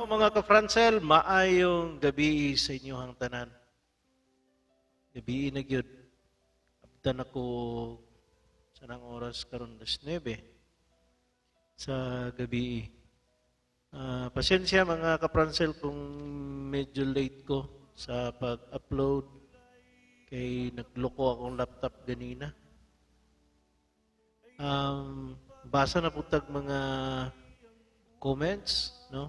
mga ka-Francel, maayong gabi sa inyong tanan. Gabi na gyud. Abdan ako sa nang oras karon 9 sa gabi. Pasensya mga ka-Francel kung medyo late ko sa pag-upload kay nagloko akong laptop ganina. Basa na putag mga comments, no?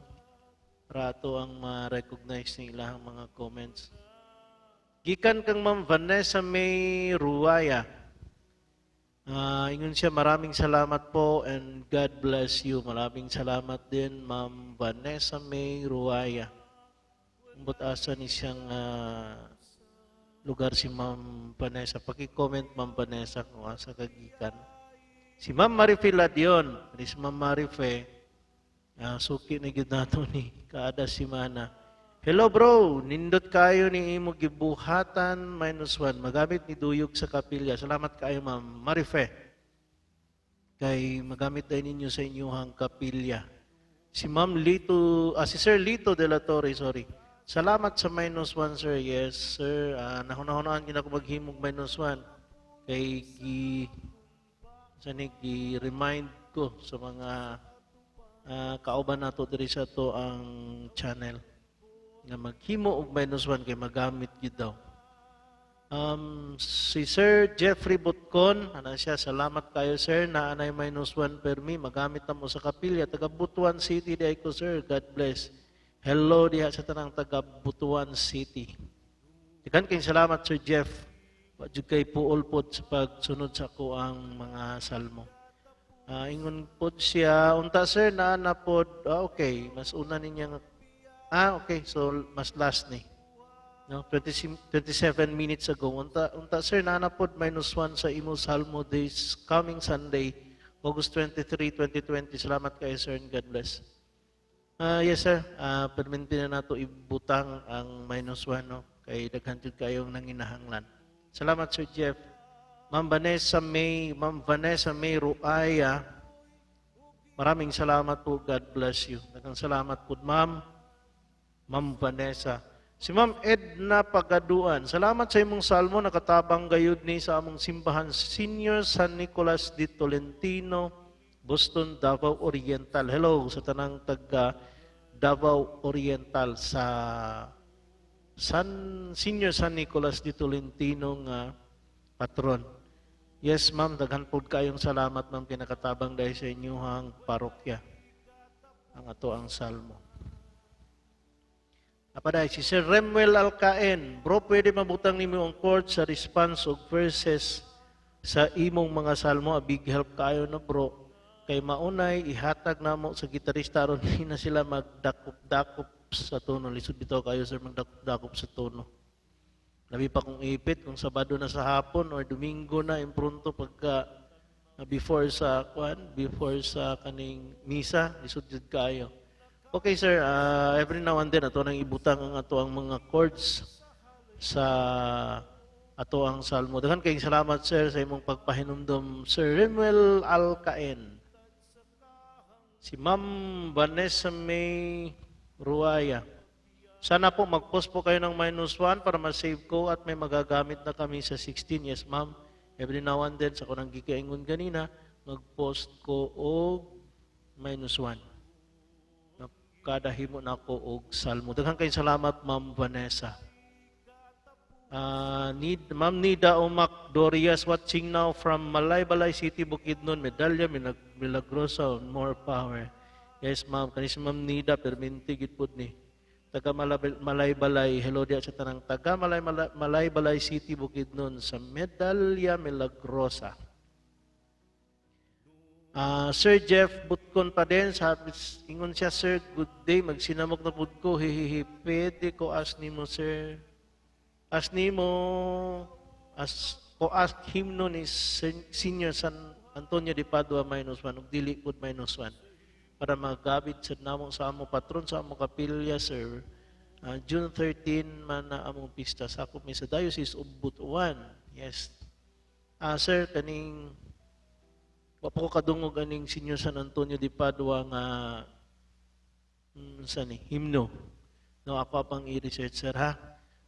Rato ang ma-recognize ng ilang mga comments. Gikan kang Ma'am Vanessa May Ruaya. Ingon siya, maraming salamat po and God bless you. Maraming salamat din, Ma'am Vanessa May Ruaya. Umbot asa ni siyang lugar si Ma'am Vanessa. Paki-comment Ma'am Vanessa kung asa kagikan. Si Ma'am Marife Ladion, si Ma'am Marife, suki na gyud nato ni kaada simana. Hello bro, nindot kayo ni imo gibuhatan -1. Magamit ni duyog sa kapilya. Salamat kayo Ma'am Marife. Kay magamit din ninyo sa inyong kapilya. Si Ma'am Lito, si Sir Lito de la Torre, sorry. Salamat sa -1 sir. Yes sir. Nahuna-hunaan gina ko maghimog -1 kay gi-remind ko sa mga kauban nato diri sa to ang channel nga maghimo og -1 kay magamit gid daw. Si Sir Jeffrey Butcon, ana siya, salamat kayo sir na anay -1 permi magamit na mo sa kapilya taga Butuan City di ko sir. God bless. Hello diha sa tanang taga Butuan City. Dikan kay salamat Sir Jeff. Wa jud kay puol pod sa pagsunod sa ako ang mga salmo. Ingon po siya, unta sir na pod, okay, mas una niya, okay, so mas last ni. No, 27 minutes ago, unta sir na pod -1 sa imo salmo this coming Sunday, August 23, 2020. Salamat kayo sir and God bless. Yes sir, perminti na nato ibutang ang -1, no, kay daghan jud kayong nanginahanglan. Salamat Sir Jeff. Ma'am Vanessa May Ruaya, maraming salamat po. God bless you. Daghang salamat po, Ma'am Vanessa. Si Ma'am Edna Pagaduan, salamat sa imong salmo, nakatabang gayud ni sa among simbahan Senior San Nicolas de Tolentino, Boston, Davao Oriental. Hello sa tanang taga Davao Oriental sa Senior San Nicolas de Tolentino nga patron. Yes, ma'am, daghan pod kayong salamat, ma'am, kinakatabang dahil sa inyong parokya. Ang ato ang salmo. Apaday, si Sir Remuel Alcaen, bro, pwede mabutang nimo ang chord sa response of verses sa imong mga salmo. A big help kayo no, bro. Kay maunay, ihatag na mo sa gitarista ron, hindi na sila magdakop-dakop sa tono. Lisod bitaw kayo, sir, magdakop-dakop sa tono. Labi pa kung ipit, kung Sabado na sa hapon or Domingo na impronto pagka before sa kaning misa, lisod jud kayo. Okay sir, every now and then ato nang ibutang ang ato ang mga chords sa ato ang salmo. Daghan kayong salamat sir sa imong pagpahinumdom, Sir Remuel Alcaen. Si Ma'am Vanessa May Ruaya. Sana po mag-post po kayo ng -1 para ma-save ko at may magagamit na kami sa 16. Yes, ma'am. Every now and then, sa kunang gikaingon ganina, mag-post ko og -1. Kada himo na ako og salmo. Daghang kayong salamat, Ma'am Vanessa. Ma'am Nida Umak Dorias watching now from Malaybalay City, Bukidnon, Medalya, Milagrosa, more power. Yes, ma'am. Kanis Ma'am Nida, perminti gid pud ni. Taga Malaybalay, hello diya sa tanang taga Malaybalay City, Bukidnon, sa Medalya, Milagrosa. Sir Jeff Butcon pa din, sabi, ingon siya, sir, good day, magsinamok na pud ko, hihihi, pwede ko ask ni mo, sir. Ask ni mo, ask himno ni Senior San Antonio de Padua -1, ug dili pud -1. Para magabit sa namong sa among patron sa among kapilya, sir. June 13 man na among pista sa akop mi sa Diocese of Butuan. Yes. Sir, kaning wa pa ko kadungog aning Senior San Antonio de Padua nga sa ni himno. No, ako pang i-research sir ha.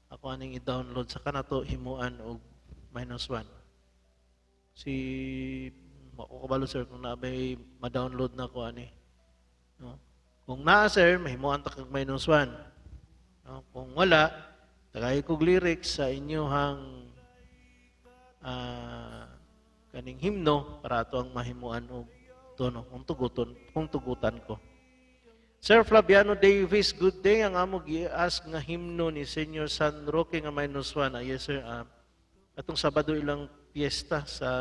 Ako aning i-download sa kanato himuan og -1. Si makukabalo sir kung nabay ma-download na ko ani. No? Kung naa sir, mahimuan ta kag -1. No? Kung wala, tagay kog lyrics sa inyohang kaning himno para ato ang mahimuan og tono kung tugutan ko. Sir Flaviano Davis, good day. Ang amo gi-ask nga himno ni Senior San Roque nga -1. Yes sir. Atong Sabado ilang fiesta sa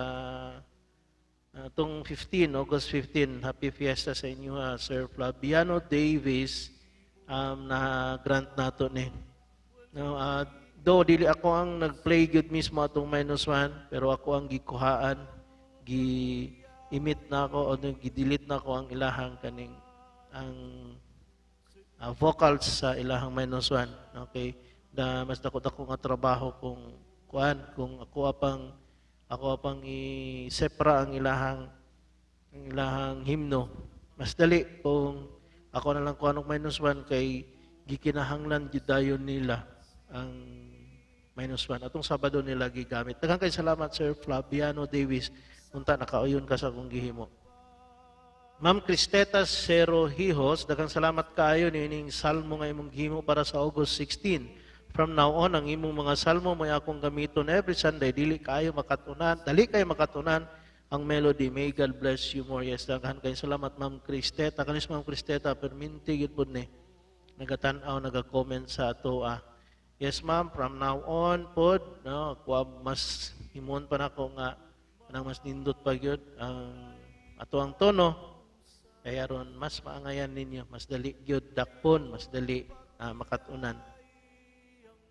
atong 15, August 15. Happy fiesta sa inyo Sir Flaviano Davis. Na grant nato ni. No, do dili ako ang nag-play good mismo atong -1, pero ako ang gikuhaan, gi-emit na ako o gi-delete na ako ang ilahang kaning ang vocals sa ilahang -1. Okay? Da mas dako-dako nga trabaho kung ako apang i-sepra ang ilahang himno. Mas dali kung ako na lang kuan og -1 kay gikinahanglan jud dayon nila ang -1 atong Sabado nila gigamit. Daghang kay salamat Sir Flaviano Davis unta nakauyon ka sa akong gihimo. Ma'am Cristeta Cero Hijos, daghang salamat kaayo nining salmo nga imong gihimo para sa August 16. From now on, ang imong mga salmo may akong gamiton every Sunday. Dali kayo makatunan ang melody. May God bless you more. Yes, daghan kay salamat Ma'am Cristeta. Kanis Ma'am Cristeta, perminti gid pud ni nagatanaw, naga-comment sa ato. Yes ma'am, from now on pod, no, ako mas himon pa nako nga anang mas nindot pa gyud ang ato ang tono. Kaya ron mas maangayan ninyo, mas dali gyud dakpon, mas dali makatunan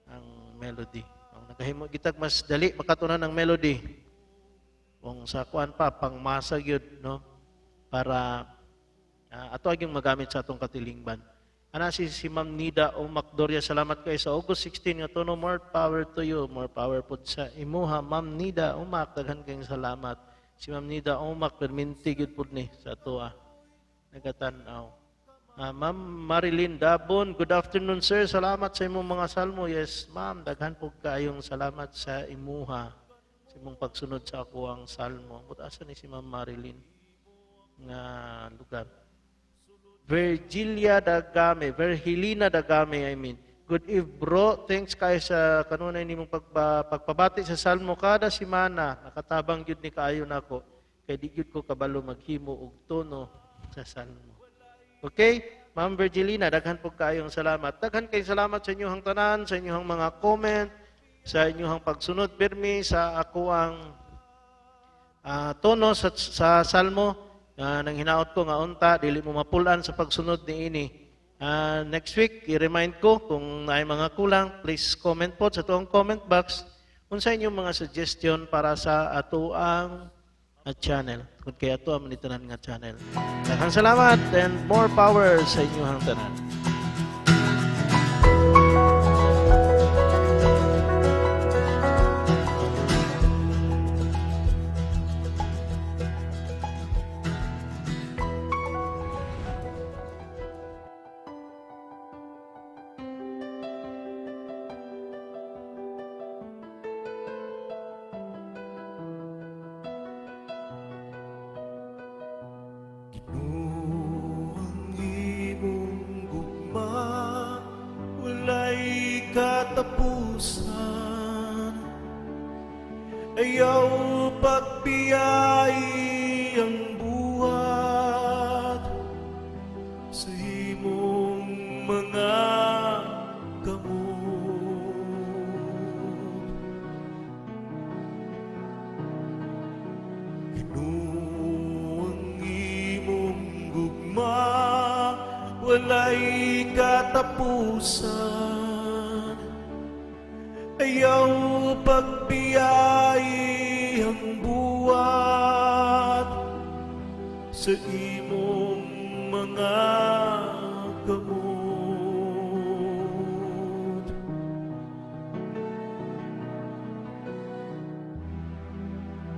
ang melody. Ang nagahimo gitag mas dali makatunan ang melody. Kung sa kuan pa pangmasa gyud no para ato gyud magamit sa atong katilingban. Ana si Ma'am Nida Macdoria, salamat kay sa August 16 nga tono, more power to you, more power pod sa imuha Ma'am Nida Umac, daghan kayong salamat. Si Ma'am Nida Umac perminti gyud pod ni sa ato nagatanaw. Ma'am Marilyn Dabon, good afternoon sir. Salamat sa imong mga salmo. Yes, ma'am, daghan po kayong salamat sa imuha sa imong pagsunod sa ako ang salmo. Asa ni si Ma'am Marilyn nga lugar? Virgilina Dagame, I mean. Good eve, bro. Thanks kay sa kanunay nimong pagpabati sa salmo kada semana. Nakatabang gyud ni kaayo nako. Kay di gyud ko kabalo maghimo og tono sa salmo. Okay? Ma'am Virgilina, daghan po kayong salamat. Daghan kay salamat sa inyong tanan, sa inyong mga comment, sa inyong pagsunod pirmi sa ako ang tono sa salmo. Nang hinaot ko nga unta, dili mo mapulan sa pagsunod ni ini. Next week, i-remind ko kung may mga kulang, please comment po sa tuong comment box kung sa inyong mga suggestion para sa ato ang channel. Kung kaya ito ang manitanan nga channel. Daghang salamat and more power sa inyong tanan. Katapusan, ayaw pagpiyay ang buhat sa imong mga gamot. Kinuang imong gugma, walay katapusan. Ayaw pagpiyay ang buhat sa imong mga gamot.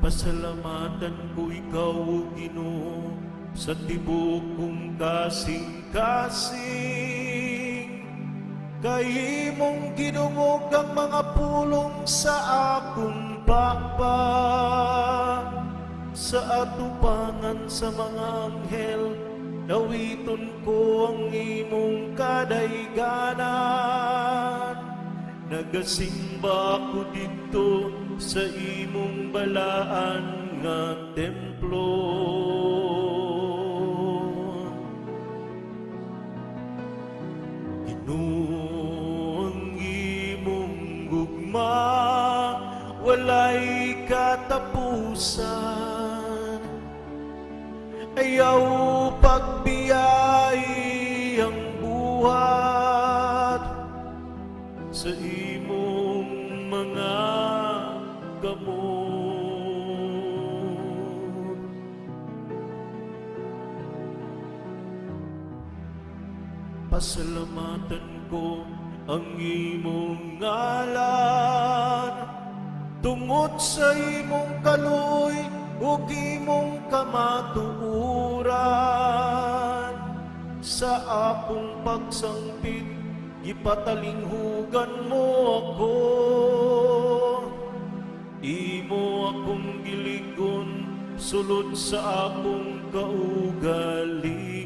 Pasalamatan ko ikaw, Ginoo, sa tibok kong kasing-kasing. Kay mong ginungog ang mga pulong sa akong pakpa, sa atupangan sa mga anghel, dawiton ko ang imong kadayganan. Nagasimba ko dito sa imong balaan nga templo. Ginoo ang imong gugma, walay katapusan. Ayaw pagbiyay ang buhat sa imong mga gamot. Pasalamatan ko ang imong ngalan, tungod sa imong kaluy ug imong kamatuoran. Sa akong pagsangpit, ipatalinghugan mo ako. Imo akong giligon, sulod sa akong kaugalingon.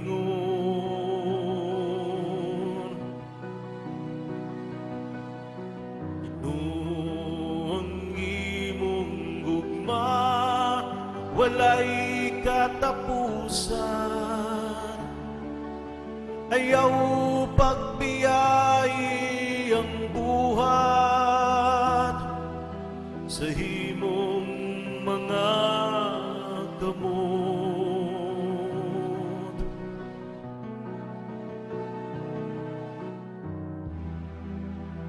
Ginoo ang imong gugma, walay katapusan. Ayaw pagbiyay ang buhat sa himong mga gamot.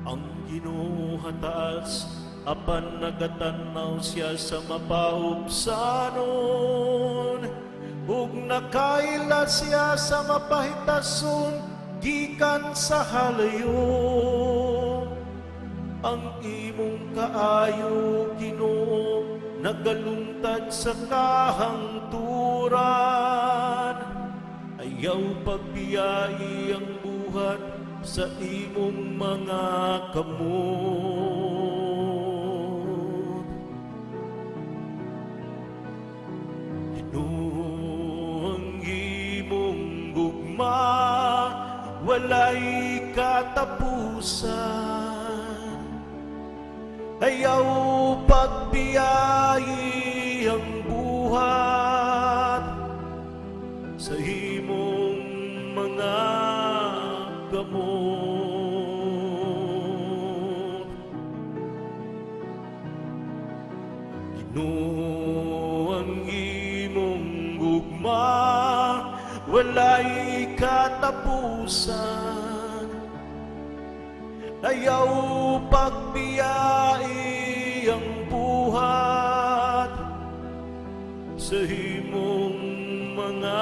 Ang Ginoo hataas, apan nagatanaw siya sa mapahubsanon, ug nakaila siya sa mapahitason gikan sa halayo. Ang imong kaayo, Ginoo, nagalungtad sa kahangturan. Ayaw pagbiyai ang buhat sa imong mga kamot. Walay katapusan. Ayaw pagbiyai ang buhat sa himong mga gamot. Ginoo ang imong gugma, walay katapusan. Ayaw pagbiyai ang buhat sa himong mga